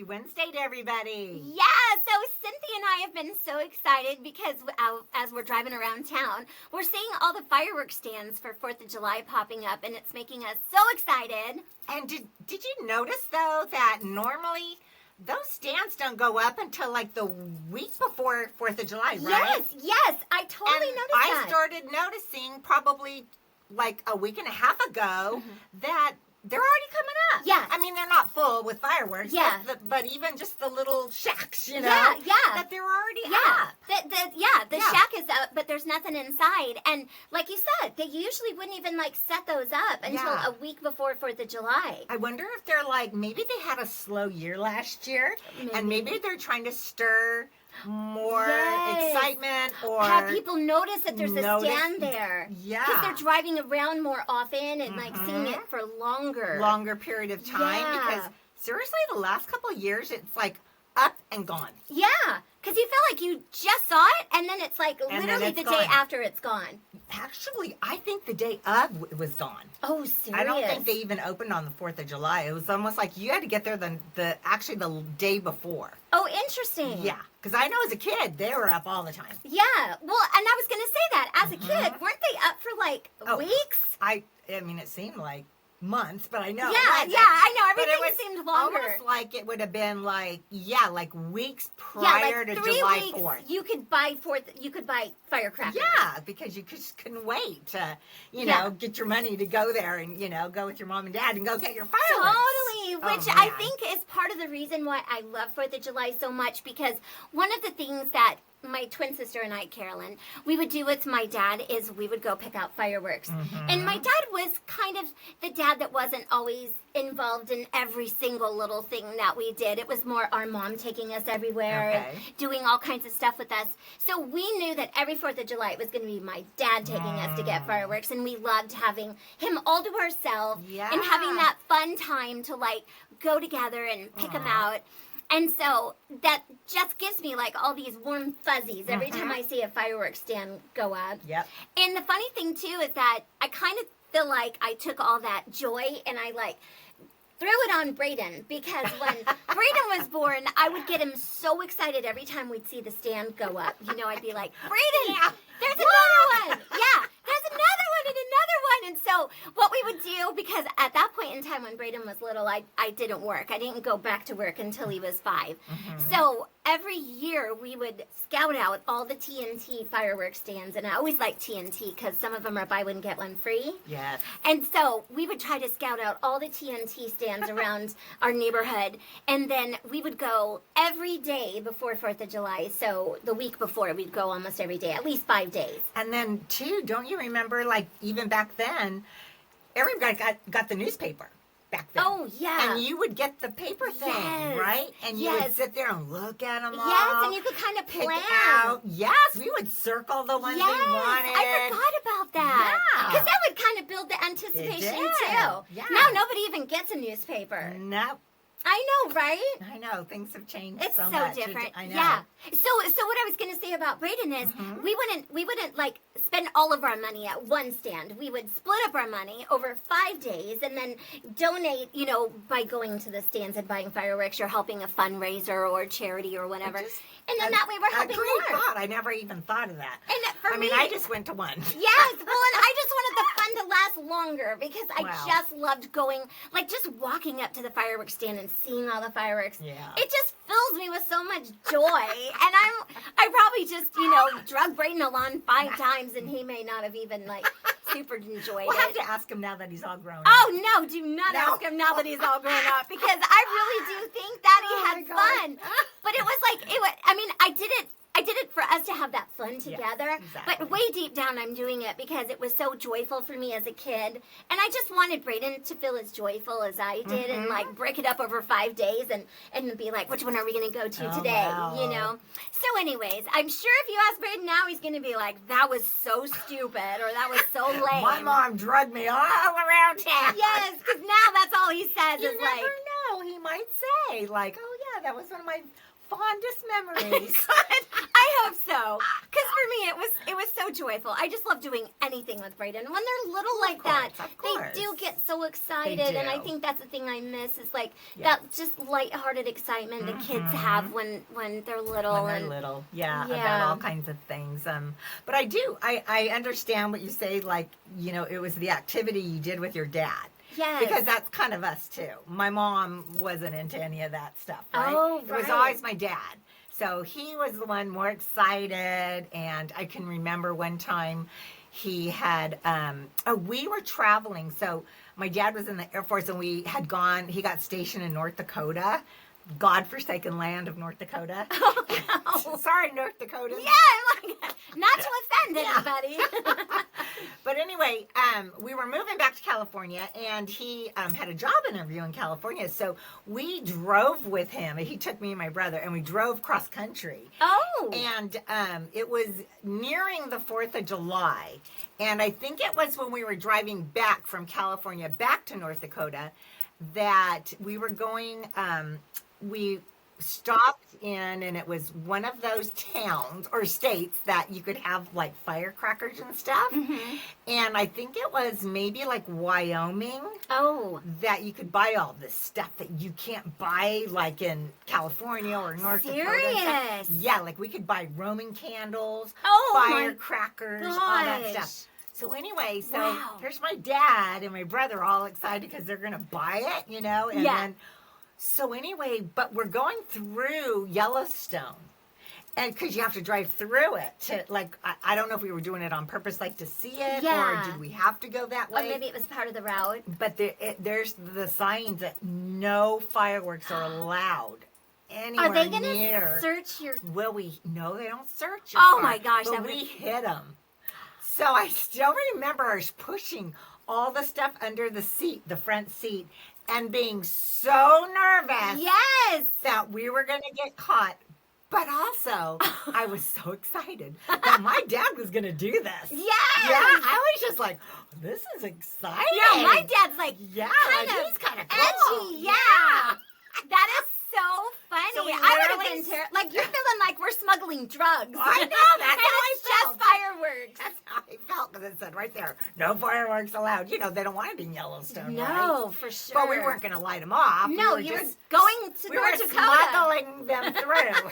Happy Wednesday to everybody. Yeah, so Cynthia and I have been so excited because as we're driving around town, we're seeing all the fireworks stands for 4th of July popping up, and it's making us so excited. And did you notice, though, that normally those stands don't go up until like the week before 4th of July, right? Yes, I totally noticed that. I started noticing probably like a week and a half ago that they're already coming up. Yeah. I mean, they're not full with fireworks. Yeah. But even just the little shacks, you know. Yeah. That they're already Yeah. up. The shack is up, but there's nothing inside. And like you said, they usually wouldn't even like set those up until a week before 4th of July. I wonder if they're like, maybe they had a slow year last year. Maybe. And maybe they're trying to stir more excitement or have people notice that there's a stand there. Yeah. Because they're driving around more often and like seeing it for longer period of time. Yeah. Because seriously, the last couple of years, it's like up and gone. Yeah. Because you feel like you just saw it and then it's like literally the day after it's gone. Actually, I think the day of it was gone. Oh, serious? I don't think they even opened on the 4th of July. It was almost like you had to get there the day before. Oh, interesting. Yeah, because I know as a kid, they were up all the time. Yeah, well, and I was going to say that. As a kid, weren't they up for like weeks? I mean, it seemed like months, but I know. Yeah, I know. Everything seemed longer. Almost like it would have been like weeks like prior to 3 July weeks, 4th. You could buy firecrackers. Yeah, because you just couldn't wait to, get your money to go there and, go with your mom and dad and go get your fireworks. Totally, which I think is part of the reason why I love 4th of July so much, because one of the things that my twin sister and I, Carolyn, we would do with my dad is we would go pick out fireworks. And my dad was kind of the dad that wasn't always involved in every single little thing that we did. It was more our mom taking us everywhere and doing all kinds of stuff with us. So we knew that every 4th of July it was going to be my dad taking us to get fireworks, and we loved having him all to ourselves and having that fun time to like go together and pick them out. And so that just gives me like all these warm fuzzies every time I see a fireworks stand go up. Yep. And the funny thing too is that I kind of feel like I took all that joy and I like threw it on Brayden, because when Brayden was born, I would get him so excited every time we'd see the stand go up. I'd be like, Brayden, there's another one. Yeah, there's another one and another one. And so what we would do, because at that point in time when Brayden was little, I didn't work. I didn't go back to work until he was 5. So every year we would scout out all the TNT fireworks stands. And I always liked TNT because some of them are buy one, get one free. Yes. And so we would try to scout out all the TNT stands around our neighborhood. And then we would go every day before 4th of July. So the week before, we'd go almost every day, at least 5 days. And then, too, don't you remember, like, even back then, everybody got the newspaper back then. Oh, yeah. And you would get the paper thing, right? And you would sit there and look at them all. Yes, and you could kind of pick plan. out. Yes, we would circle the ones we wanted. I forgot about that. Yeah. Because that would kind of build the anticipation, too. Yeah. Now nobody even gets a newspaper. No. I know, right? I know. Things have changed It's so so much. different. I know. Yeah. So what I was going to say about Brayden is we wouldn't like spend all of our money at one stand. We would split up our money over 5 days and then donate, by going to the stands and buying fireworks or helping a fundraiser or charity or whatever. And then that way we're helping more. A great thought. I never even thought of that. And for me, I just went to one. Yes. Well, and I just wanted the fun to last longer because I just loved going, like just walking up to the fireworks stand and seeing all the fireworks. Yeah. It just fills me with so much joy. And I probably just, drug Brayden along 5 times and he may not have even super enjoyed We'll it. have to ask him now that he's all grown up. Oh, no, do not ask him now that he's all grown up because I really do think that he had fun. But it was I did it for us to have that fun together. Exactly. But way deep down, I'm doing it because it was so joyful for me as a kid. And I just wanted Brayden to feel as joyful as I did and break it up over 5 days and be like, which one are we going to go to today? Wow. So anyways, I'm sure if you ask Brayden now, he's going to be like, that was so stupid or that was so lame. My mom drugged me all around town. Yes, because now that's all he says You is never know. He might say, like, oh, yeah, that was one of my fondest memories. I hope so. Because for it was so joyful. I just love doing anything with Brayden. When they're little like that, they do get so excited, and I think that's the thing I miss is like that just lighthearted excitement that kids have when they're little. When they're little, about all kinds of things. But I understand what you say. Like, you know, it was the activity you did with your dad. Yes. Because that's kind of us too. My mom wasn't into any of that stuff, right? Oh, It was always my dad. So he was the one more excited, and I can remember one time he had, we were traveling. So my dad was in the Air Force, and he got stationed in North Dakota, godforsaken land of North Dakota. Oh, no. Sorry, North Dakota. Yeah, I'm like, not to offend anybody. But anyway, we were moving back to California, and he had a job interview in California. So we drove with him. He took me and my brother, and we drove cross country. Oh. And it was nearing the 4th of July. And I think it was when we were driving back from California back to North Dakota that we were going, we stopped in, and it was one of those towns or states that you could have like firecrackers and stuff. Mm-hmm. And I think it was maybe like Wyoming. Oh. That you could buy all this stuff that you can't buy like in California or North Dakota. Serious? Yeah, like we could buy Roman candles, firecrackers, all that stuff. So anyway, here's my dad and my brother all excited because they're going to buy it, you know? And then, so anyway, but we're going through Yellowstone. And because you have to drive through it to, like, I don't know if we were doing it on purpose, like to see it, or did we have to go that way? Or maybe it was part of the route. But there's the signs that no fireworks are allowed anywhere near. Are they going to search your... Well, no, they don't search your car. My gosh. But we hit them. So I still remember us pushing all the stuff under the seat, the front seat, and being so nervous that we were going to get caught. But also, I was so excited that my dad was going to do this. Yeah, I was just like, this is exciting. Yeah, my dad's like, he's kind of cool. Edgy, yeah. That is so funny. So I would have been like, you're feeling like we're smuggling drugs. I know, that's and it's just fireworks. That's how I felt, because it said right there, no fireworks allowed. You know, they don't want it in Yellowstone, No, for sure. But we weren't going to light them off. No, you were going to North Dakota. Smuggling them through.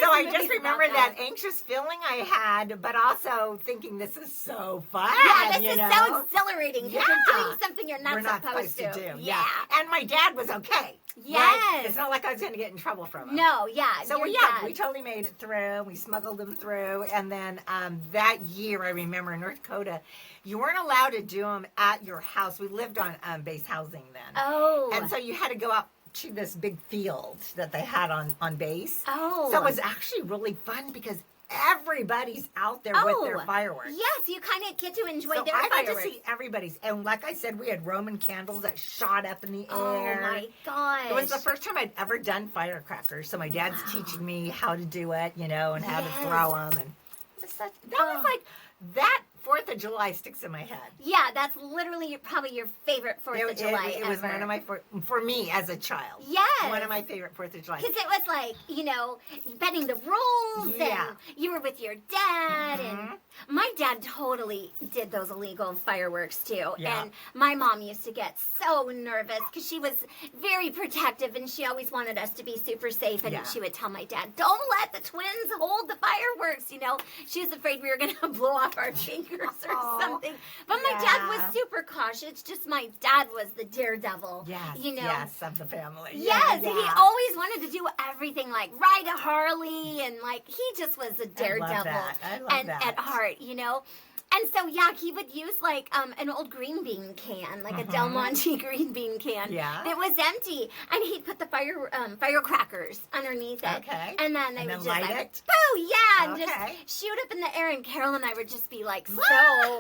So I just remember that anxious feeling I had, but also thinking this is so fun. Yeah, this is so exhilarating because you're doing something you're not supposed to do. Yeah. And my dad was okay. Yes. Right? It's not like I was going to get in trouble from him. No, So we totally made it through. We smuggled them through. And then that year, I remember in North Dakota, you weren't allowed to do them at your house. We lived on base housing then. Oh. And so you had to go out to this big field that they had on base. Oh. So it was actually really fun because everybody's out there with their fireworks. Yes, you kind of get to enjoy their fireworks. I got to see everybody's. And like I said, we had Roman candles that shot up in the air. Oh, my gosh. It was the first time I'd ever done firecrackers. So my dad's teaching me how to do it, you know, and how to throw them. And that was like, that 4th of July sticks in my head. Yeah, that's literally probably your favorite 4th of July It was one of my, for me as a child. Yes. One of my favorite 4th of July. Because it was like, you know, bending the rules. Yeah. And you were with your dad. Mm-hmm. And my dad totally did those illegal fireworks too. Yeah. And my mom used to get so nervous because she was very protective and she always wanted us to be super safe. And she would tell my dad, don't let the twins hold the fireworks. You know, she was afraid we were going to blow off our fingers or something. But my dad was super cautious. Just my dad was the daredevil. Yes, you know? yes, of the family. Yes, he always wanted to do everything, like ride a Harley, and like he just was a daredevil. I love that. At heart, you know. And so, he would use, like, an old green bean can, like a Del Monte green bean can. Yeah. That was empty. And he'd put the firecrackers underneath it. Okay. And then they would just, light like, it? boo, and Okay. just shoot up in the air. And Carol and I would just be, like, so,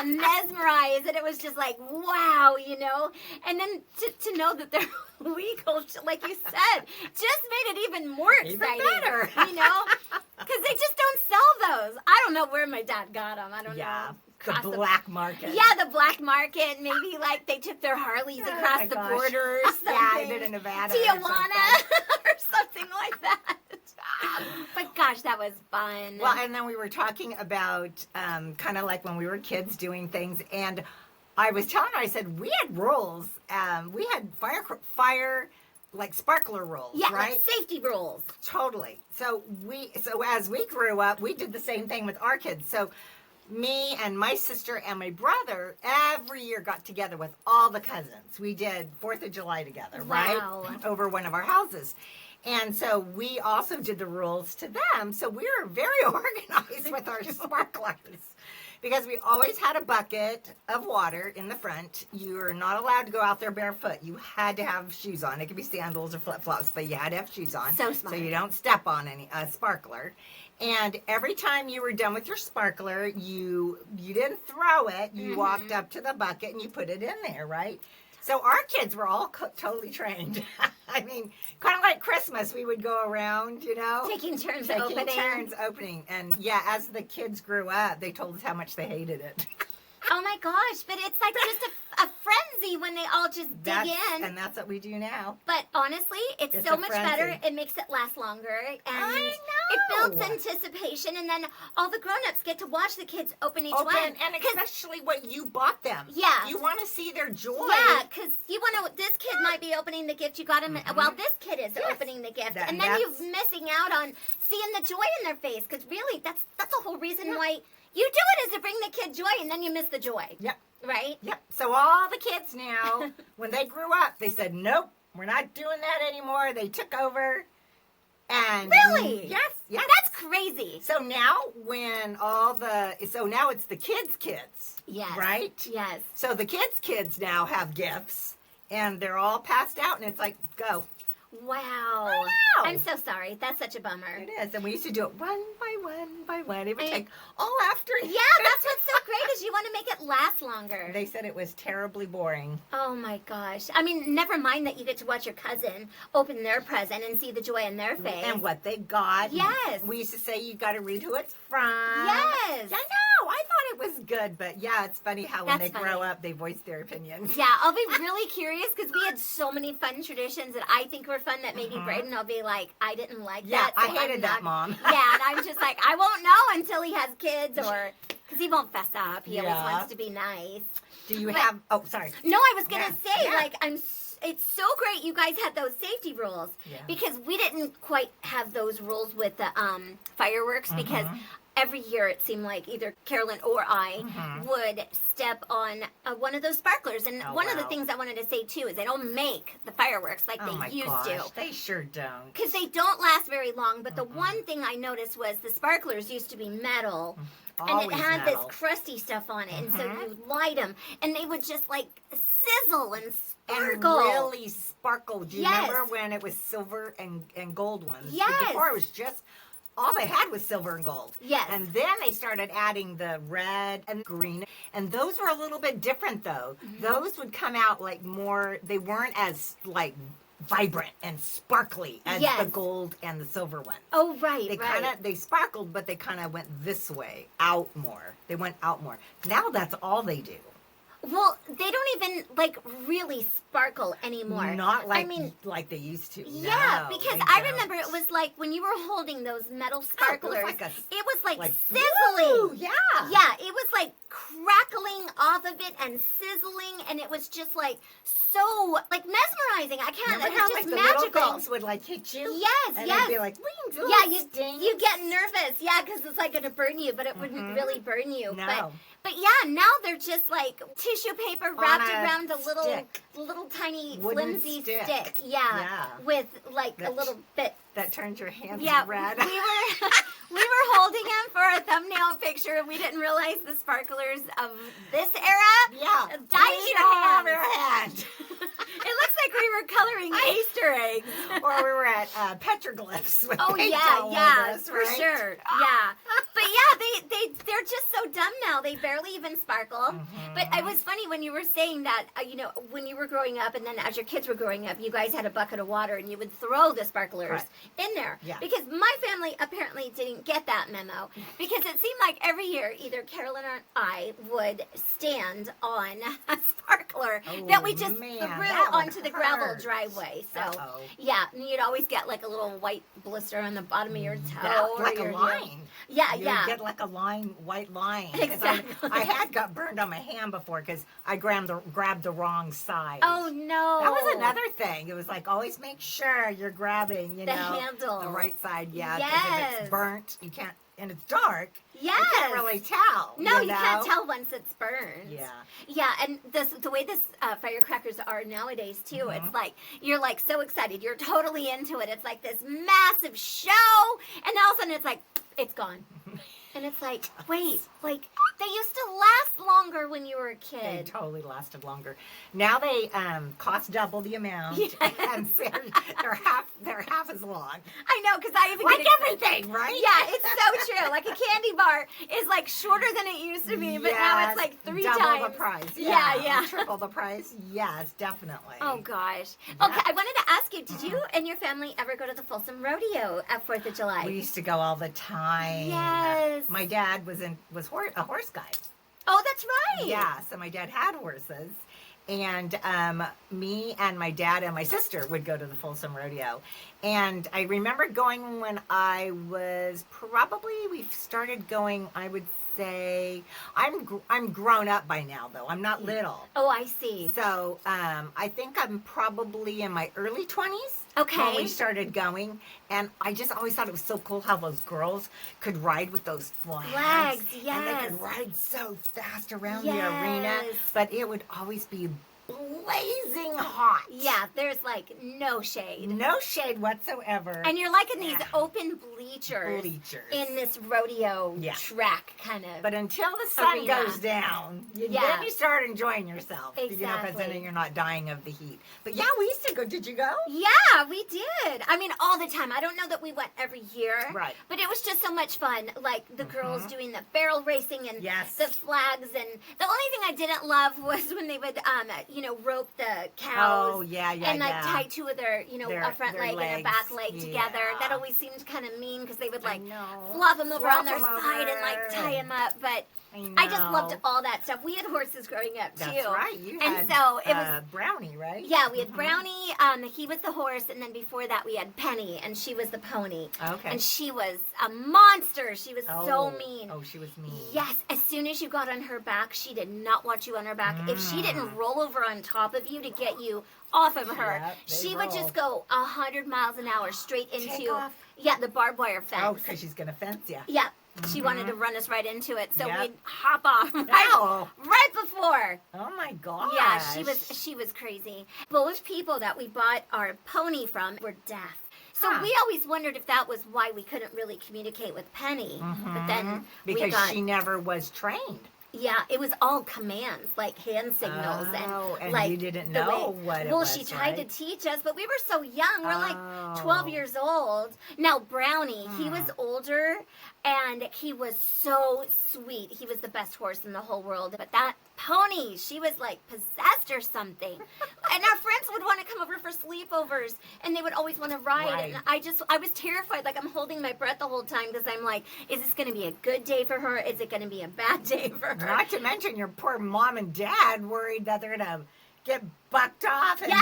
mesmerized. And it was just like, wow, you know. And then to know that they're legal, like you said, just made it even more exciting. Even better. You know? Because they just don't sell those. I don't know where my dad got them. I don't know. The black market. Yeah, the black market. Maybe like they took their Harleys across the border or something. Yeah, I did in Nevada. Tijuana or something like that. But gosh, that was fun. Well, and then we were talking about kind of like when we were kids doing things, and I was telling her, I said, we had rules. We had fire, like sparkler rules, yeah, right? like safety rules. Totally. So as we grew up, we did the same thing with our kids. So me and my sister and my brother every year got together with all the cousins. We did 4th of July together, Wow. right? Over one of our houses. And so we also did the rules to them. So we were very organized with our sparklers. Because we always had a bucket of water in the front. You were not allowed to go out there barefoot. You had to have shoes on. It could be sandals or flip-flops, but you had to have shoes on. So smart. So you don't step on any sparkler. And every time you were done with your sparkler, you didn't throw it. You walked up to the bucket and you put it in there, right? So our kids were all totally trained. I mean, kind of like Christmas, we would go around, Taking turns opening. And yeah, as the kids grew up, they told us how much they hated it. Oh my gosh, but it's like just a frenzy when they all just dig in. And that's what we do now. But honestly, it's so much frenzy. better. It makes it last longer. And I it know. builds anticipation. And then all the grown-ups get to watch the kids open each one. And especially what you bought them. Yeah. You want to see their joy. Yeah, because you want to, this kid might be opening the gift you got him, while this kid is opening the gift. And then you're missing out on seeing the joy in their face. Because really, that's the whole reason why you do it, is to bring the kid joy, and then you miss the joy. Yep. Right? Yep. So all the kids now, when they grew up, they said, nope, we're not doing that anymore. They took over. And really? Yes. That's crazy. So now now it's the kids. Yes. Right? Yes. So the kids now have gifts, and they're all passed out, and it's like, go. Wow. I know. I'm so sorry. That's such a bummer. It is. And we used to do it one by one. It would take all afternoon. Yeah, that's what's so great, is you want to make it last longer. They said it was terribly boring. Oh my gosh. I mean, never mind that you get to watch your cousin open their present and see the joy in their face. And what they got. Yes. We used to say, you got to read who it's from. Yes. I know. I thought it was good. But yeah, it's funny how when they grow up, they voice their opinions. Yeah, I'll be really curious, because we had so many fun traditions that I think were fun that maybe Braden will be like, I didn't like that. Yeah, so I hated that, Mom. Yeah, and I'm just like, I won't know until he has kids, or because he won't fess up. He always wants to be nice. Do you have? Oh, sorry. No, I was gonna say, it's so great you guys had those safety rules, because we didn't quite have those rules with the fireworks, because every year it seemed like either Carolyn or I would step on one of those sparklers. And one of the things I wanted to say too is they don't make the fireworks like they used to. They sure don't. Because they don't last very long. But the one thing I noticed was the sparklers used to be metal. And it had this crusty stuff on it. And so you light them, and they would just like sizzle and sparkle. And really sparkle. Do you remember when it was silver and gold ones? Yes. Before it was just, all they had was silver and gold. Yes. And then they started adding the red and green. And those were a little bit different, though. Those would come out like more, they weren't as like vibrant and sparkly as the gold and the silver ones. Oh, right, They sparkled, but they kind of went this way, out more. They went out more. Now that's all they do. Well, they don't even like really sparkle anymore. Not like like they used to. Yeah, no, because I remember it was like when you were holding those metal sparklers, it was like sizzling. Woo, yeah. Yeah, it was like crackling off of it and sizzling, and it was just like so like mesmerizing. I can't. Remember it was how just the magical. little things would like hit you? Yes, and yes. They'd be like, you get nervous. Yeah, because it's like going to burn you, but it wouldn't really burn you. No. But yeah, now they're just like tissue paper wrapped around a little tiny wooden flimsy stick. stick. Yeah, with like a little bit. That turns your hands red. We were holding him for a thumbnail picture, and we didn't realize the sparklers of this era dyed your hand. It looks like we were coloring Easter eggs. Or we were at petroglyphs with for paint all over us, for right? sure. Yeah. But they're just so dumb now. They barely even sparkle. But it was funny when you were saying that, when you were growing up and then as your kids were growing up, you guys had a bucket of water and you would throw the sparklers in there. Yeah. Because my family apparently didn't get that memo because it seemed like every year either Carolyn or I would stand on a sparkler that we just threw onto the gravel driveway. So, yeah, and you'd always get like a little white blister on the bottom of your toe. Like a line. Yeah, you get like a white line. Exactly. I had got burned on my hand before because I grabbed the wrong side. Oh, no. That was another thing. It was like, always make sure you're grabbing, the handle. The right side, because yes. if it's burnt, you can't, and it's dark, yes. you can't really tell. No, you can't tell once it's burned. Yeah. Yeah, and the way this firecrackers are nowadays, too, it's like, you're like so excited. You're totally into it. It's like this massive show, and all of a sudden it's like, it's gone. And it's like, wait, like, they used to last longer when you were a kid. They totally lasted longer. Now they cost double the amount, and they're half as long. I know, because I even like everything, right? Yeah, it's so true. Like a candy bar is like shorter than it used to be, but now it's like three times. Double the price. Yeah. Triple the price. Yes, definitely. Oh gosh. Yeah. Okay, I wanted to ask you: did you and your family ever go to the Folsom Rodeo at 4th of July? We used to go all the time. Yes. My dad was a horse guy. Oh, that's right. Yeah, so my dad had horses. And me and my dad and my sister would go to the Folsom Rodeo. And I remember going when I was we started going, I would say, I'm grown up by now, though. I'm not little. Oh, I see. So I think I'm probably in my early 20s. Okay. When we started going, and I just always thought it was so cool how those girls could ride with those flags. Yes. And they could ride so fast around the arena, but it would always be blazing hot. Yeah, there's like no shade. No shade whatsoever. And you're like in these open bleachers. In this rodeo track kind of. But until the sun goes down, then you start enjoying yourself. Exactly. Because then you're not dying of the heat. But yeah, we used to go. Did you go? Yeah, we did. I mean, all the time. I don't know that we went every year. Right. But it was just so much fun. Like the girls doing the barrel racing and the flags. And the only thing I didn't love was when they would, rope the cows. Oh, yeah. And like tie two of their, a front leg and a back leg together. That always seemed kind of mean because they would like flop them over on their side and like tie them up. But I just loved all that stuff. We had horses growing up too. That's right. You had so it was Brownie, right? Yeah, we had Brownie. He was the horse, and then before that we had Penny, and she was the pony. Okay. And she was a monster. She was so mean. Oh, she was mean. Yes. As soon as you got on her back, she did not want you on her back. If she didn't roll over on top of you to get you off of her, she would just go 100 miles an hour straight into the barbed wire fence. Oh, because she's gonna fence you. Yeah. She wanted to run us right into it, so we'd hop off right before. Oh my gosh! Yeah, she was crazy. Both people that we bought our pony from were deaf, so we always wondered if that was why we couldn't really communicate with Penny. But then because she never was trained. Yeah, it was all commands, like hand signals, and like you didn't know what it was. Well, she tried to teach us, but we were so young. We're like 12 years old. Now, Brownie, he was older, and he was so sweet. He was the best horse in the whole world. But that pony, she was like possessed or something. And our friends would want to come over for sleepovers, and they would always want to ride. And I was terrified. Like, I'm holding my breath the whole time because I'm like, is this going to be a good day for her? Is it going to be a bad day for her? Not to mention your poor mom and dad worried that they're going to get bucked off and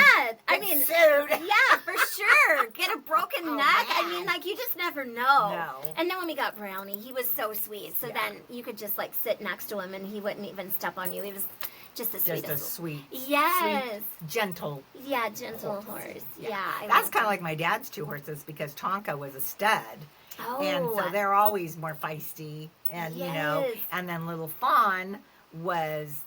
sued. Yeah, for sure. Get a broken neck. Man. I mean, like, you just never know. No. And then when we got Brownie, he was so sweet. So then you could just, like, sit next to him and he wouldn't even step on you. He was just the sweetest. Just a sweet, sweet, gentle. Yeah, gentle horse. Yeah. That's kind of like my dad's two horses because Tonka was a stud. Oh. And so they're always more feisty. And, and then Little Fawn was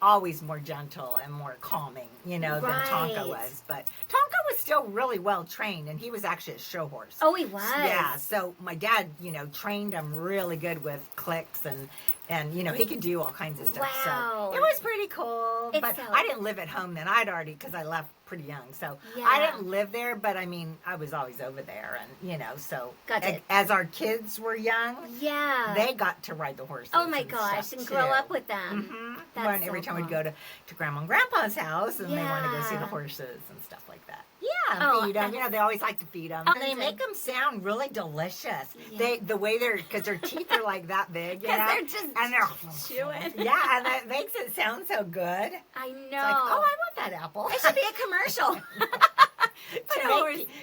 always more gentle and more calming, than Tonka was. But Tonka was still really well trained, and he was actually a show horse. Oh, he was? Yeah, so my dad, trained him really good with clicks and And, he could do all kinds of stuff. Wow. So it was pretty cool. It's But so- I didn't live at home then. I'd already, because I left pretty young. So Yeah. I didn't live there, but I mean, I was always over there. And, so Gotcha. as our kids were young, Yeah. they got to ride the horses. Oh my and gosh, stuff, and too. grow up with them. Mm-hmm. That's Every so time we'd cool. go to Grandma and Grandpa's house, and they want to go see Yeah. the horses and stuff like that. Yeah, Oh, feed them. that's- They always like to feed them. Oh, And they make them sound really delicious. Yeah. The way because their teeth are like that big, you 'Cause know? they're just and they're chewing. Yeah, and that makes it sound so good. I know. It's like, oh, I want that apple. It should be a commercial.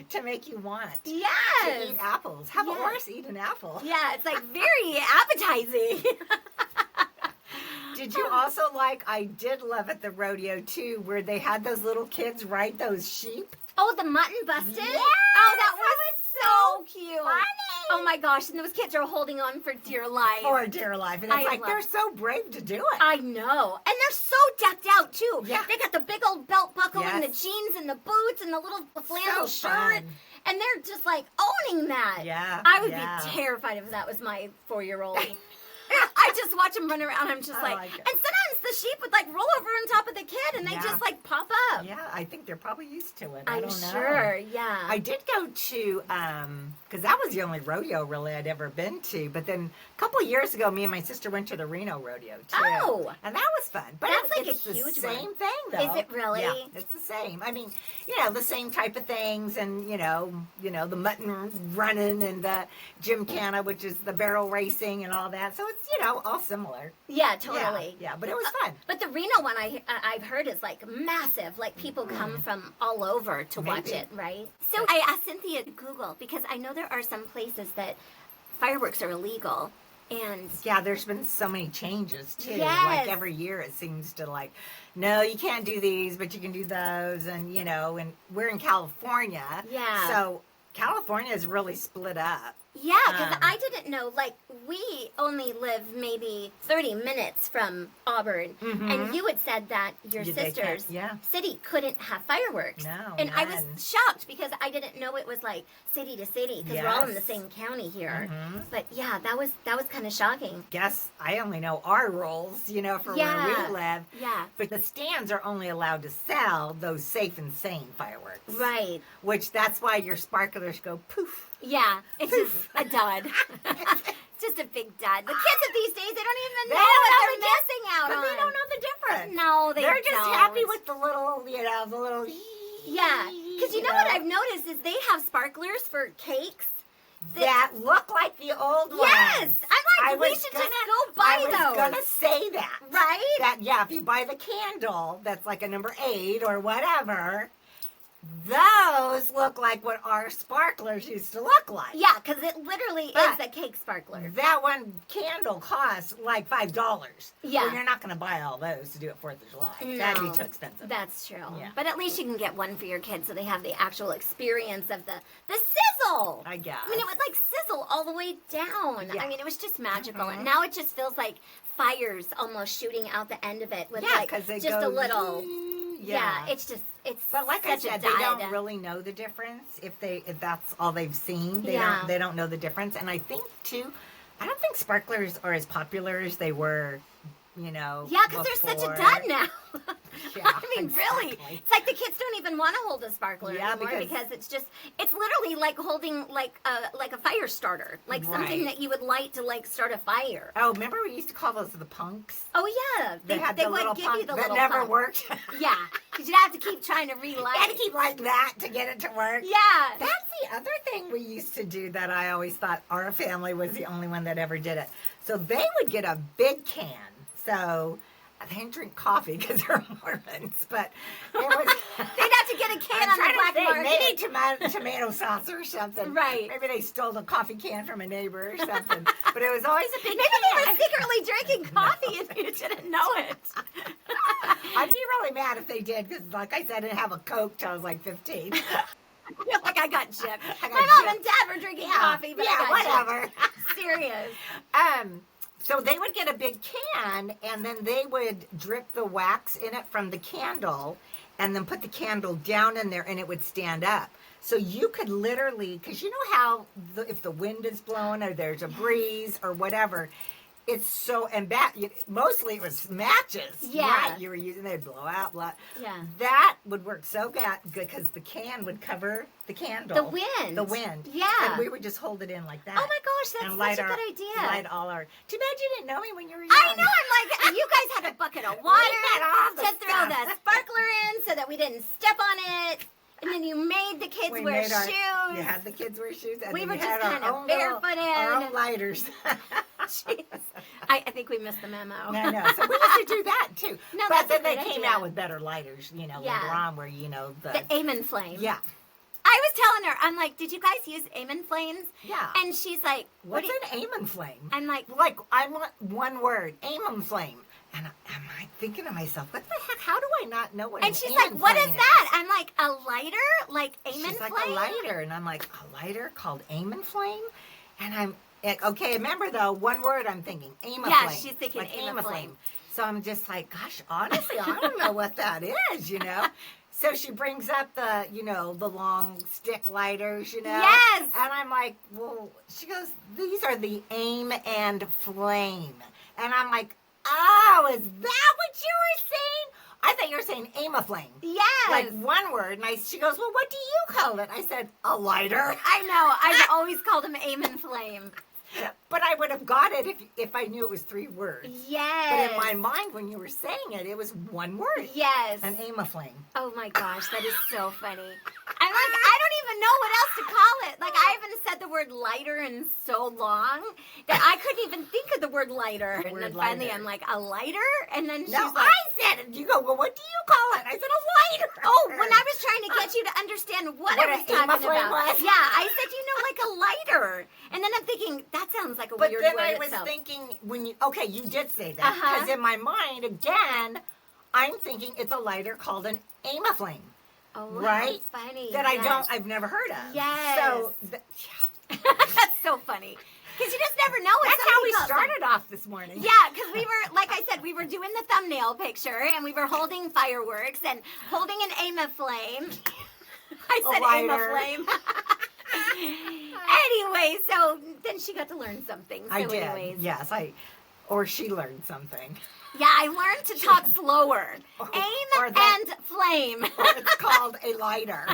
to make you want to Yes. eat apples. Have a Yeah. horse eat an apple. Yeah, it's like very appetizing. Did you also I did love at the rodeo too, where they had those little kids ride those sheep? Oh, the mutton busted? Yes, Oh, that was so cute. funny. Oh my gosh, and those kids are holding on for dear life. For dear life. And I it's like, love they're it. so brave to do it. I know. And they're so decked out too. Yeah. They got the big old belt buckle and the Yes. jeans and the boots and the little flannel So shirt. fun. And they're just like owning that. Yeah, I would yeah. be terrified if that was my 4-year-old. I just watch them run around. I'm just I like, like it. and sometimes the sheep would roll over on top of the kid and they Yeah. just pop up. Yeah, I think they're probably used to it. I I'm don't know. sure. Yeah. I did go to, because that was the only rodeo really I'd ever been to. But then a couple of years ago, me and my sister went to the Reno rodeo too. Oh. And that was fun. But That's like it's a huge the same one. thing though. Is it really? Yeah, it's the same. I mean, the same type of things, and the mutton running and the gymkhana, which is the barrel racing and all that. So it's all similar. Yeah, totally. Yeah, but it was fun. But the Reno one I've heard is massive. People come from all over to watch Maybe. it, right? So I asked Cynthia to Google because I know there are some places that fireworks are illegal. And Yeah, there's been so many changes too. Yes. Every year it seems to no, you can't do these, but you can do those, and and we're in California. Yeah. So California is really split up. yeah, because Um, I didn't know. We only live maybe 30 minutes from Auburn, and you had said that your Yeah, they can't- sister's yeah. city couldn't have fireworks. No, and I was none. shocked because I didn't know it was city to city because we're all in the Yes. same county here. But yeah, that was kind of shocking. Guess I only know our rules, for Yeah. where we live. Yeah. But the stands are only allowed to sell those safe and sane fireworks. Right. Which that's why your sparklers go poof. Yeah, it's just a dud. Just a big dud. The kids of these days, they don't even They know don't what know they're the missing out But on. they don't know the difference. No, They're just don't. happy with the little, the little. Yeah, because you know what I've noticed is they have sparklers for cakes. that look like the old ones. Yes, I'm we was should gonna- just go buy I was those. gonna say that. Right? That if you buy the candle, that's like a number 8 or whatever. Those look like what our sparklers used to look like. Yeah, because it literally But- is a cake sparkler. That one candle costs like $5. Yeah. Well, you're not going to buy all those to do it 4th of July. That'd be No, too expensive. That's true. Yeah. But at least you can get one for your kids so they have the actual experience of the sizzle. I guess. I mean, it would sizzle all the way down. Yeah. I mean, it was just magical. And now it just feels like fires almost shooting out the end of it with because they just go, a little. Yeah. It's But like I such a said, they dud. don't really know the difference if that's all they've seen. Yeah. They don't know the difference. And I think too, I don't think sparklers are as popular as they were. Yeah, because they're such a before. dud now. Yeah, I mean, really, exactly. it's like the kids don't even want to hold a sparkler Yeah, anymore because- it's literally like holding like a fire starter, like something Right. that you would light to start a fire. Oh, remember we used to call those the punks? Oh yeah, They had the would little give punk you the that little never pump. worked. Yeah, because you'd have to keep trying to relight. You had to keep like that to get it to work. Yeah, That's the other thing we used to do that I always thought our family was the only one that ever did it. So they would get a big can. So they didn't drink coffee because they're Mormons, but it was. they'd have to get a can I'm on trying the black to think, market. maybe tomato sauce or something. Right. Maybe they stole the coffee can from a neighbor or something. But it was always a big Maybe they were can. secretly drinking coffee and you didn't know it. I'd be really mad if they did because, like I said, I didn't have a Coke till I was like 15. You're like, I got gypped. I got My mom gypped. and dad were drinking coffee, but I got whatever. gypped. Serious. So they would get a big can, and then they would drip the wax in it from the candle, and then put the candle down in there, and it would stand up. So you could literally, because you know how if the wind is blowing or there's a breeze or whatever, it's so, and mostly it was matches. Yeah. Right? You were using, they'd blow out. Yeah. That would work so good because the can would cover the candle. The wind. The wind. Yeah. And we would just hold it in like that. Oh my gosh, and that's such a good idea. Light all our. Too bad you didn't know me when you were young. I know. I'm like, you guys had a bucket of water all the to throw stuff. the sparkler in so that we didn't step on it. And then you made the kids wear shoes. You had the kids wear shoes. And We then were we just had our kind of own barefooted. Our own lighters. Jeez. I think we missed the memo. I know. So we used to do that too. No, but that's then a they great came idea. out with better lighters, you know, Yeah. later on where, you know, The Amen flame. Yeah. I was telling her, I'm like, did you guys use Amen flames? Yeah. And she's like, What's an Amen flame? I'm like, I want one word, Amen flame. And am I thinking to myself, what the heck? How do I not know what and an she's Amen like, what is flame that? I'm like, a lighter? Like Amen She's flame? like, a lighter. And I'm like, a lighter called Amen flame? And I'm, okay, remember though, one word I'm thinking, Amen Yeah, flame. she's thinking like Amen flame. So I'm just like, gosh, honestly, I don't know what that is, you know? So she brings up the, you know, the long stick lighters, you know? Yes. And I'm like, well, she goes, these are the aim and flame. And I'm like, oh, is that what you were saying? I thought you were saying aim a flame. Yes. Like one word. And she goes, well, what do you call it? I said, a lighter. I know. I've always called them Amen flame. But I would have got it if I knew it was 3 words. Yes. But in my mind, when you were saying it was one word. Yes. An aim a flame. Oh my gosh, that is so funny. I'm like, I don't even know what else to call it. Like, I haven't said the word lighter in so long that I couldn't even think of the word lighter. And then finally lighter. I'm like, a lighter? And then she's No, like, I said it. You go, well, what do you call it? I said a lighter. oh, when I was trying to get you to understand what I What was an aim a talking flame about. was? Yeah, I said, like a lighter. And then I'm thinking, that sounds like a But weird then word I was itself. thinking, okay, you did say that. Uh-huh. Because in my mind, again, I'm thinking it's a lighter called an aim a flame. Oh, right? how funny. That Yes. I've never heard of. Yes. So, That's so funny. Because you just never know what that's how we somebody calls them. started off this morning. Yeah, because we were, like I said, we were doing the thumbnail picture and we were holding fireworks and holding an aim of flame. I A said aim of lighter. flame. Anyway, so then she got to learn something. So I did. anyways. Yes, or she learned something. Yeah, I learned to talk slower. Or Aim that- and flame. Or it's called a lighter.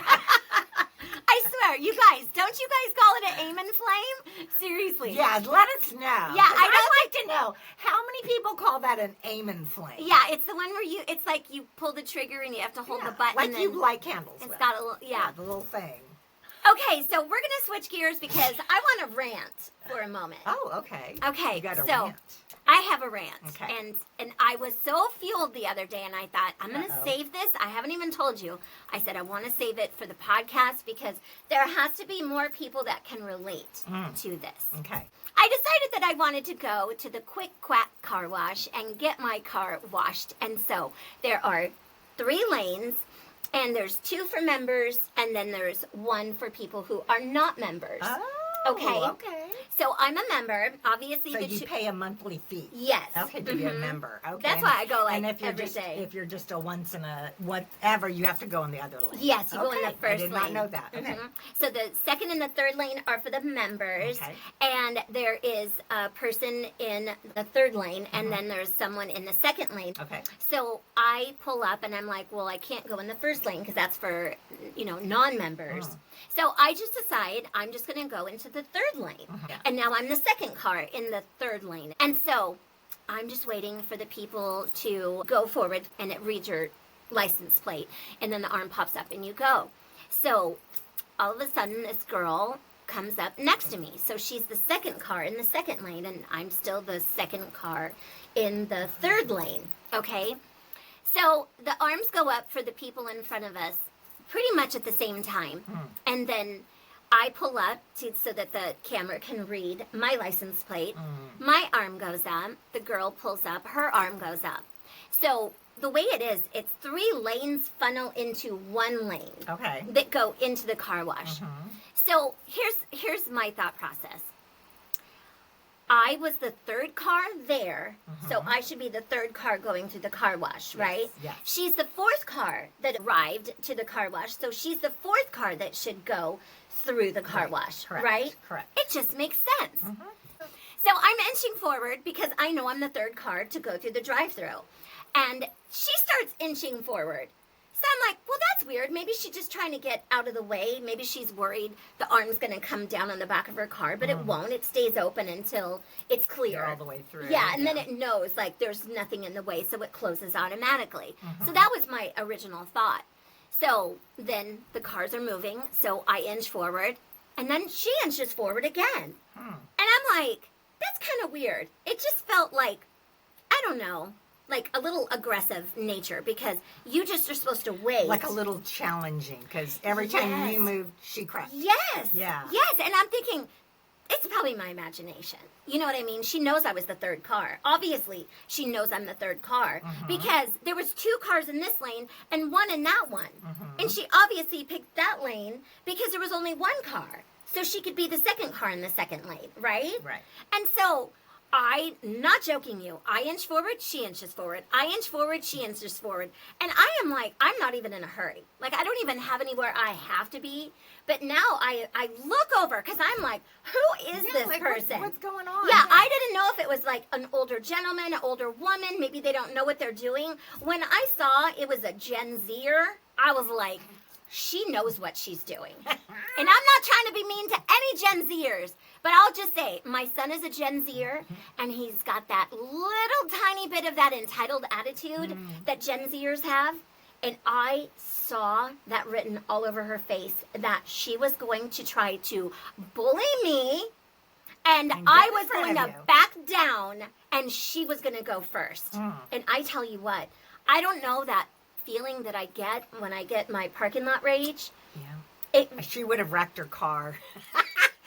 I swear, you guys, don't you guys call it an aim and flame? Seriously. Yeah, let us know. Yeah, I'd like to know how many people call that an aim and flame. Yeah, it's the one where it's like you pull the trigger and you have to hold the button. like and you then light candles. It's with. got a little, yeah. The little thing. Okay, so we're going to switch gears because I want to rant for a moment. Oh, okay. Okay, You got a so rant. I have a rant. Okay. And I was so fueled the other day and I thought, I'm going to Uh-oh. save this. I haven't even told you. I said I want to save it for the podcast because there has to be more people that can relate to this. Okay. I decided that I wanted to go to the Quack car wash and get my car washed. And so there are 3 lanes, and there's 2 for members, and then there's 1 for people who are not members. Oh, Okay. okay. So I'm a member. Obviously, So the you pay a monthly fee. yes. Okay, to be a member. Okay. That's why I go like and if you're every just, day. If you're just a once in a whatever, you have to go in the other lane. Yes, you go in Okay, the first I did not lane. know that. Okay. So the second and the third lane are for the members, Okay. and there is a person in the third lane, and then there's someone in the second lane. Okay. So I pull up, and I'm like, well, I can't go in the first lane because that's for, non-members. So I just decide I'm just going to go into the third lane. Yeah. And now I'm the second car in the third lane. And so I'm just waiting for the people to go forward, and it reads your license plate, and then the arm pops up and you go. So all of a sudden this girl comes up next to me. So she's the second car in the second lane, and I'm still the second car in the third lane. Okay? So the arms go up for the people in front of us pretty much at the same time. And then I pull up so that the camera can read my license plate. My arm goes up. The girl pulls up. Her arm goes up. So the way it is, it's 3 lanes funnel into 1 lane Okay. that go into the car wash. So here's my thought process. I was the third car there, so I should be the third car going through the car wash, right? yes. She's the 4th car that arrived to the car wash, so she's the 4th car that should go through the car wash, Correct. right? Correct. It just makes sense. So I'm inching forward because I know I'm the third car to go through the drive-thru. And she starts inching forward. So I'm like, well, that's weird. Maybe she's just trying to get out of the way. Maybe she's worried the arm's going to come down on the back of her car, but it won't. It stays open until it's clear. You're all the way through. Yeah, and then it knows, like, there's nothing in the way, so it closes automatically. So that was my original thought. So then the cars are moving, so I inch forward, and then she inches forward again. And I'm like, that's kind of weird. It just felt like, I don't know, like a little aggressive nature, because you just are supposed to wait. Like a little challenging, because every time you moved, she crashed. Yes. Yeah. Yes, and I'm thinking, it's probably my imagination. You know what I mean? She knows I was the third car. Obviously, she knows I'm the third car, because there was 2 cars in this lane and 1 in that one. And she obviously picked that lane because there was only 1 car. So she could be the second car in the second lane, right? Right. And so not joking you, I inch forward, she inches forward. I inch forward, she inches forward. And I am like, I'm not even in a hurry. Like, I don't even have anywhere I have to be. But now I look over, because I'm like, who is this person? What's going on? Yeah, I didn't know if it was like an older gentleman, an older woman. Maybe they don't know what they're doing. When I saw it was a Gen Zer, I was like, she knows what she's doing. And I'm not trying to be mean to any Gen Zers, but I'll just say, my son is a Gen Zer, and he's got that little tiny bit of that entitled attitude that Gen Zers have. And I saw that written all over her face, that she was going to try to bully me, and I was going to back down, and she was going to go first. And I tell you what, I don't know that feeling that I get when I get my parking lot rage. Yeah. She would have wrecked her car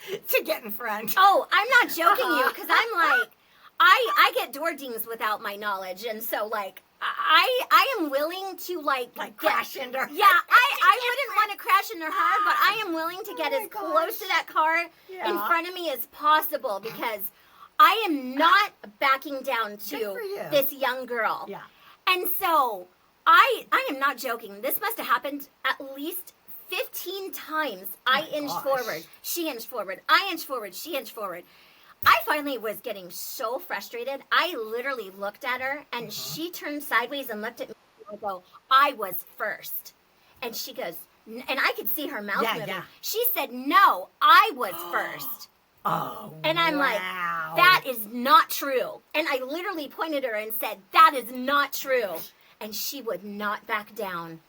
to get in front. Oh, I'm not joking you, because I'm like, I get door dings without my knowledge, and so like I am willing to like crash into her. Yeah, I wouldn't want to crash into her, but I am willing to get as close to that car in front of me as possible, because I am not backing down to this young girl. Yeah. And so I am not joking. This must have happened at least 15 times. I inched forward, she inched forward, I inched forward, she inched forward. I finally was getting so frustrated. I literally looked at her, and she turned sideways and looked at me. I go, I was first. And she goes, and I could see her mouth moving. Yeah. She said, no, I was first. Oh, and I'm like, that is not true. And I literally pointed at her and said, that is not true. And she would not back down.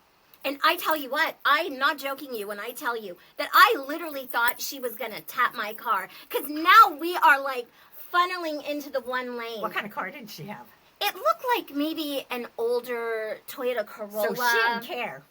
And I tell you what, I'm not joking you when I tell you that I literally thought she was going to tap my car. Because now we are like funneling into the one lane. What kind of car did she have? It looked like maybe an older Toyota Corolla. So she didn't care.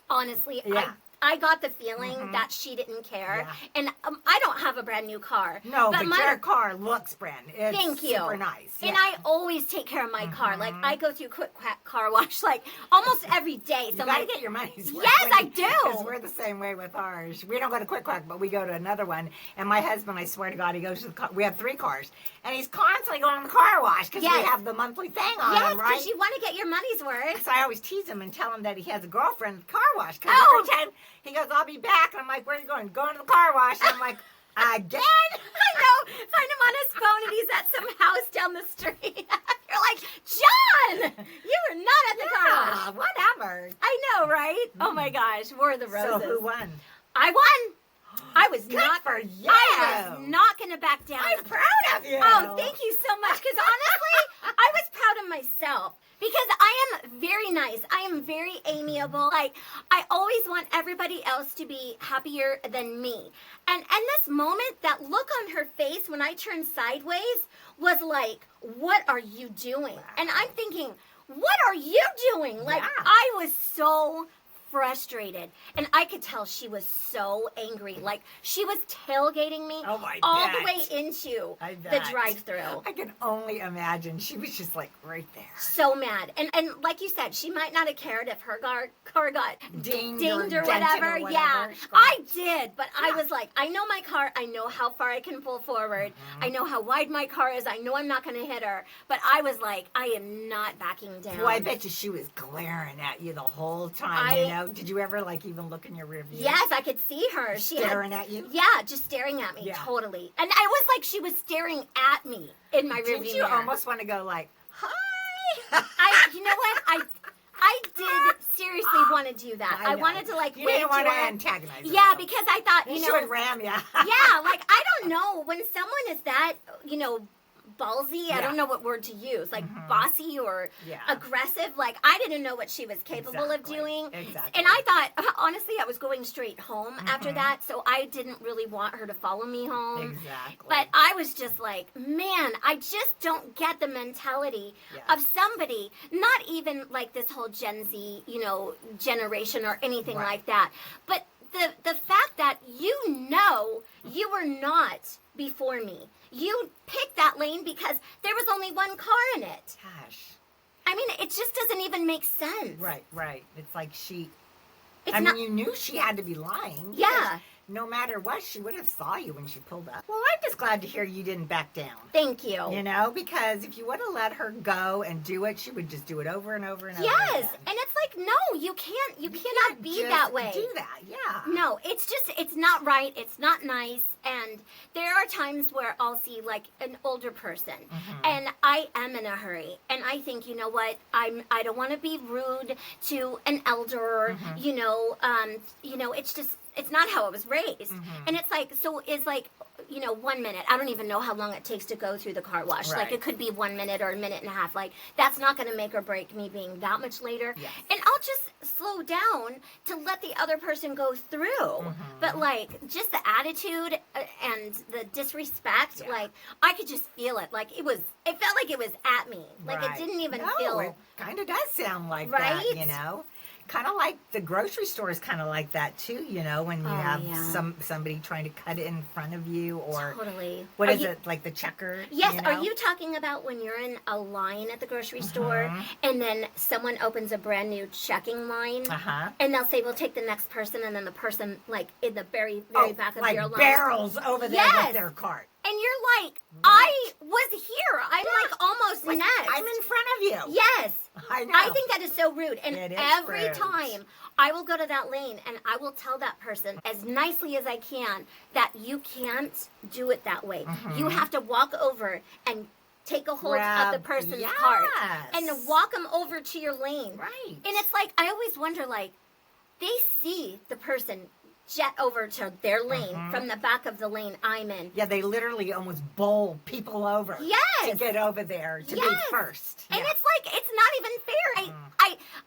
Honestly, yeah. I got the feeling that she didn't care. Yeah. And I don't have a brand new car. No, but your car looks brand new. It's thank you. Super nice. Yeah. And I always take care of my car. Like, I go through Quack car wash, like, almost every day. So you gotta get your money's worth. Yes, I do. Because we're the same way with ours. We don't go to Quack, but we go to another one. And my husband, I swear to God, he goes to the car. We have 3 cars. And he's constantly going to the car wash because we have the monthly thing on him, right? Yes, because you want to get your money's worth. So I always tease him and tell him that he has a girlfriend at the car wash. Because every time he goes, I'll be back. And I'm like, where are you going? Going to the car wash. And I'm like, again? I know. Find him on his phone and he's at some house down the street. You're like, John, you were not at the car wash. Whatever. I know, right? Oh my gosh, War of the Roses. So who won? I won. I was Good not for you. I was not going to back down. I'm proud of you. Oh, thank you so much. Because honestly, I was proud of myself. Because I am very nice. I am very amiable. Like, I always want everybody else to be happier than me. And this moment, that look on her face when I turned sideways was like, what are you doing? Wow. And I'm thinking, what are you doing? Like, I was so frustrated, and I could tell she was so angry. Like, she was tailgating me all the way into the drive-thru. I can only imagine. She was just like right there, so mad. And like you said, she might not have cared if her car got dinged or whatever. Yeah, I did, but I was like, I know my car. I know how far I can pull forward. I know how wide my car is. I know I'm not going to hit her. But I was like, I am not backing down. Well, I bet you she was glaring at you the whole time. know, did you ever like even look in your rear view? Yes, I could see her. Staring at you? Yeah, just staring at me, Yeah. totally. And I was like, she was staring at me in my rear Didn't view you mirror. almost want to go like, hi? You know what? I did seriously want to do that. I know. wanted to like you wave didn't want to to her. antagonize her. Yeah, though. because I thought, she would ram you. yeah, like I don't know when someone is that, ballsy. I Yeah. don't know what word to use, like bossy or Yeah. aggressive. Like I didn't know what she was capable of Exactly. doing. Exactly. And I thought, honestly, I was going straight home after that, so I didn't really want her to follow me home. Exactly. But I was just like, man, I just don't get the mentality Yeah. of somebody, not even like this whole Gen Z, generation or anything Right. like that. But the fact that you were not before me. You picked that lane because there was only one car in it. Gosh. I mean, it just doesn't even make sense. Right. It's like It's I not, mean, you knew she had to be lying. Yeah. because No matter what, she would have saw you when she pulled up. Well, I'm just glad to hear you didn't back down. Thank you. Because if you would have let her go and do it, she would just do it over and over and over Yes, again. and it's like, no, you cannot be Just that way. Do that, yeah. No, it's not right. It's not nice. And there are times where I'll see like an older person, and I am in a hurry, and I think, you know what, I don't want to be rude to an elder. It's not how I was raised, and it's like, so it's like, 1 minute. I don't even know how long it takes to go through the car wash. Right. Like it could be 1 minute or a minute and a half. Like that's not going to make or break me being that much later. Yes. And I'll just slow down to let the other person go through. But like just the attitude and the disrespect, Yeah. like I could just feel it. Like it felt like it was at me. Like Right. it didn't even No, feel it kind of does sound like Right? that, Kind of like the grocery store is kind of like that too, when you Oh, have yeah. somebody trying to cut it in front of you, or totally. what Are is you- it, like the checker? Yes, are you talking about when you're in a line at the grocery store and then someone opens a brand new checking line and they'll say, we'll take the next person, and then the person like in the very, very back of like your line. barrels over there Yes. with their cart. And you're like, I was here. I'm like almost Like, next. I'm in front of you. Yes. I know. I think that is so rude. And It is every rude. time I will go to that lane and I will tell that person as nicely as I can that you can't do it that way. You have to walk over and take a hold of the person's cart and to walk them over to your lane. Right. And it's like, I always wonder, like, they see the person jet over to their lane from the back of the lane I'm in. Yeah, they literally almost bowl people over Yes. to get over there to be Yes. first. And Yeah. it's like, it's not even fair.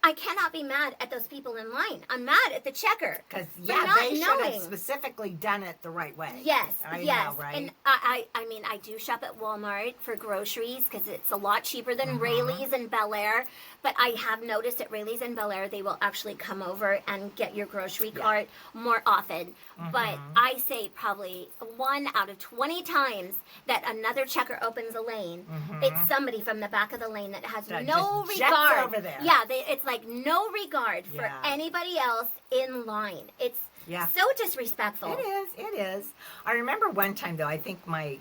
I cannot be mad at those people in line. I'm mad at the checker. Because, for not they should knowing. have specifically done it the right way. Yes, I yes. know, right? And I mean, I do shop at Walmart for groceries because it's a lot cheaper than Rayleigh's and Bel Air. But I have noticed at Rayleigh's and Bel Air, they will actually come over and get your grocery cart more often. But I say probably 1 out of 20 times that another checker opens a lane, it's somebody from the back of the lane that has That no just jets regard. over there. Yeah, it's like no regard for Yeah. anybody else in line. It's Yeah. so disrespectful. It is. I remember one time, though, I think my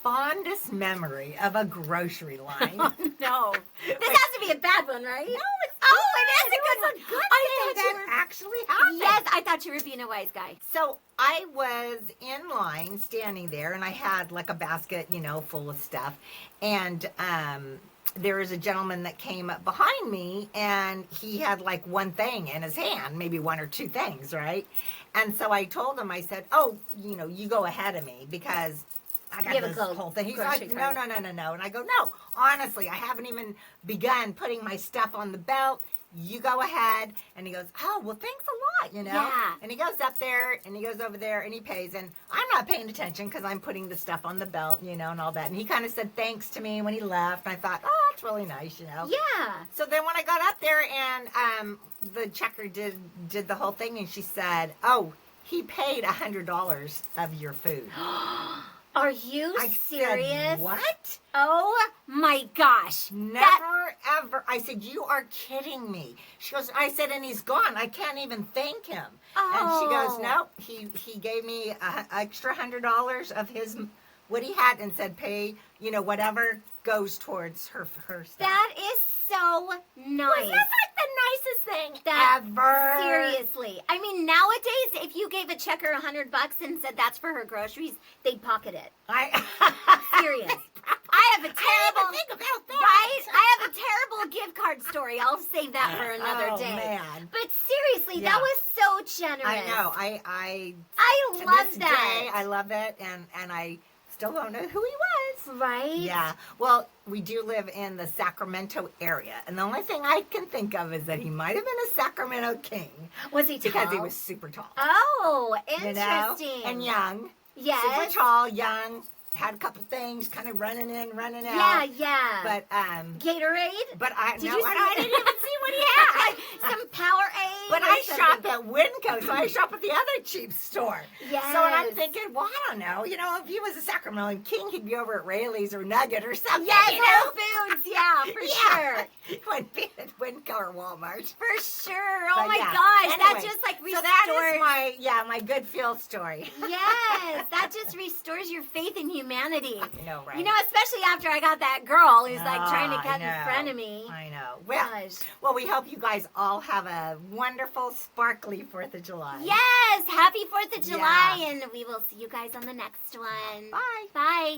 fondest memory of a grocery line. No. This has to be a bad one, right? No, it's Oh, it is a good one. good I thing thought you that were... actually happened. Yes, I thought you were being a wise guy. So I was in line standing there, and I had like a basket, full of stuff. And there was a gentleman that came up behind me, and he had like one thing in his hand, maybe one or two things, right? And so I told him, I said, oh, you go ahead of me because I got You have a this whole thing. He's grocery like, cart. no. And I go, no, honestly, I haven't even begun putting my stuff on the belt. You go ahead. And he goes, oh, well, thanks a lot, Yeah. And he goes up there, and he goes over there, and he pays. And I'm not paying attention because I'm putting the stuff on the belt, and all that. And he kind of said thanks to me when he left. And I thought, oh, that's really nice, Yeah. So then when I got up there, and the checker did the whole thing, and she said, oh, he paid $100 of your food. Are you I serious? said, what? Oh my gosh. Never, ever. I said, you are kidding me. She goes, I said, and he's gone. I can't even thank him. And she goes, Oh. nope. He gave me an extra $100 of what he had and said, pay, whatever goes towards her stuff. That is so nice. Wasn't that like the nicest thing That- ever. Seriously. I mean, nowadays, if you gave a checker $100 and said that's for her groceries, they'd pocket it. Serious. I have a terrible. I didn't even think about that. Right? I have a terrible gift card story. I'll save that for another day. Man. But seriously, Yeah. that was so generous. I know. I to love this that. day, I love it, and I still don't know who he was. Right? Yeah. Well, we do live in the Sacramento area, and the only thing I can think of is that he might have been a Sacramento king. Was he tall? Because he was super tall. Oh, You interesting. know? And young. Yes. Super tall, young. Had a couple things, kind of running in, running out. Yeah, yeah. But Gatorade? But I Did no, you I see- didn't even see what he had. Like some Powerade? But or I something. shop at Winco, so I shop at the other cheap store. Yes. So and I'm thinking, well, I don't know. You know, if he was a Sacramento king, he'd be over at Rayleigh's or Nugget or something. Yes, you know? Whole Foods, yeah, for sure. He wouldn't be at Winco or Walmart. For sure. Oh But my yeah. gosh, that Anyway, just like So restores. that is my good feel story. Yes, that just restores your faith in humanity. I know, right? You know, especially after I got that girl who's like trying to I cut in know. front of me. I know. Well, Gosh. well, we hope you guys all have a wonderful, sparkly 4th of July. Yes, happy 4th of July, Yeah. and we will see you guys on the next one. Bye. Bye.